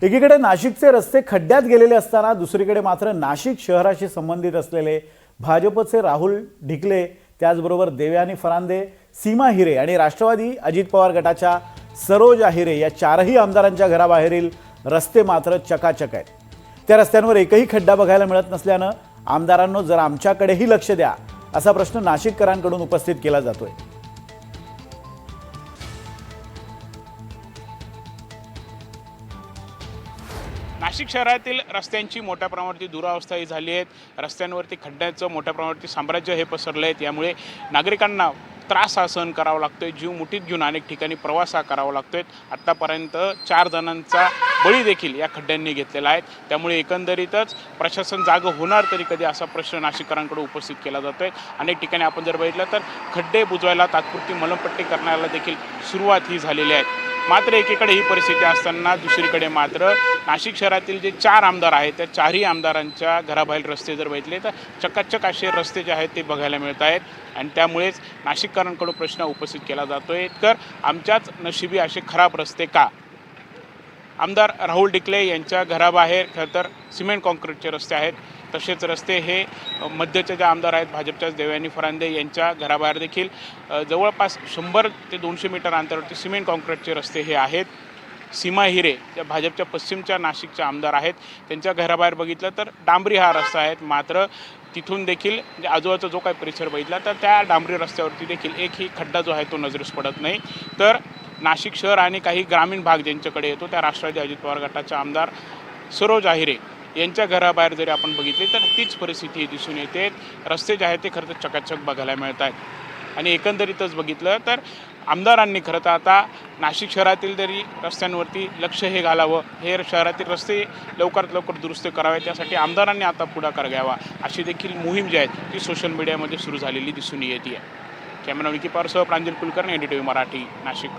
एकीकडे नाशिकचे रस्ते खड्ड्यात गेलेले असताना दुसरीकडे मात्र नाशिक शहराशी संबंधित असलेले भाजपचे राहुल ढिकले, त्याचबरोबर देवयानी फरांदे, सीमा हिरे आणि राष्ट्रवादी अजित पवार गटाच्या सरोज आहिरे या चारही आमदारांच्या घराबाहेरील रस्ते मात्र चकाचक आहेत। त्या रस्त्यांवर एकही खड्डा बघायला मिळत नसल्यानं आमदारांनो जरा आमच्याकडेही लक्ष द्या असा प्रश्न नाशिककरांकडून उपस्थित केला जातोय। नाशिक शहरातील रस्त्यांची मोठ्या प्रमाणावरती दुरावस्था ही झाली आहे। रस्त्यांवरती खड्ड्यांचं मोठ्या प्रमाणावरती साम्राज्य हे पसरलं आहे। यामुळे नागरिकांना त्रास सहन करावा लागतोय, जीव मुठीत घेऊन अनेक ठिकाणी प्रवास करावा लागतोय। आतापर्यंत 4 जणांचा बळी देखील या खड्ड्यांनी घेतलेला आहे। त्यामुळे एकंदरीतच प्रशासन जागं होणार तरी कधी असा प्रश्न नाशिककरांकडे उपस्थित केला जातोय। अनेक ठिकाणी आपण जर बघितलं तर खड्डे बुजवायला तात्पुरती मलमपट्टी करण्याला देखील सुरुवात ही झालेली आहे। मात्र एकीकडे ही परिस्थिती असताना दुसरीकडे मात्र नाशिक शहरातील जे 4 आमदार आहेत त्या चारही आमदारांच्या घराबाहेर रस्ते जर बघितले तर चकाचक असे रस्ते जे आहेत ते बघायला मिळत आहेत। आणि त्यामुळेच नाशिककरांकडून प्रश्न उपस्थित केला जातोय, तर आमच्याच नशिबी असे खराब रस्ते का? आमदार राहुल ढिकले यांच्या घराबाहेर खरं तर सिमेंट कॉन्क्रीटचे रस्ते आहेत। तसेच रस्ते हे मध्यचे जे आमदार आहेत भाजपच्याच देवयानी फरांदे यांच्या घराबाहेर देखील जवळपास 100 ते 200 मीटर अंतरावरती सिमेंट कॉन्क्रीटचे रस्ते हे आहेत। सीमा हिरे ज्या भाजपच्या पश्चिमच्या नाशिकच्या आमदार आहेत त्यांच्या घराबाहेर बघितलं तर डांबरी हा रस्ता आहे। मात्र तिथून देखील म्हणजे आजूबाजूचा जो काही परिसर बघितला तर त्या डांबरी रस्त्यावरती देखील एकही खड्डा जो आहे तो नजरेस पडत नाही। तर नाशिक शहर आणि काही ग्रामीण भाग ज्यांच्याकडे येतो त्या राष्ट्रवादी अजित पवार गटाच्या आमदार सरोज आहिरे यांच्या घराबाहेर जरी आपण बघितले तर तीच परिस्थिती दिसून येते। रस्ते जे आहेत ते खरं तर चकाचक बघायला मिळत आहेत। आणि एकंदरीतच बघितलं तर आमदारांनी खरं तर आता नाशिक शहरातील तरी रस्त्यांवरती लक्ष हे घालावं, हे शहरातील रस्ते लवकरात लवकर दुरुस्त करावे, त्यासाठी आमदारांनी आता पुढाकार घ्यावा अशी देखील मोहीम जी आहे ती सोशल मीडियामध्ये सुरू झालेली दिसून येते आहे। कॅमेरा विकी पारसह प्रांजल कुलकर्णी, NDTV मराठी, नाशिक।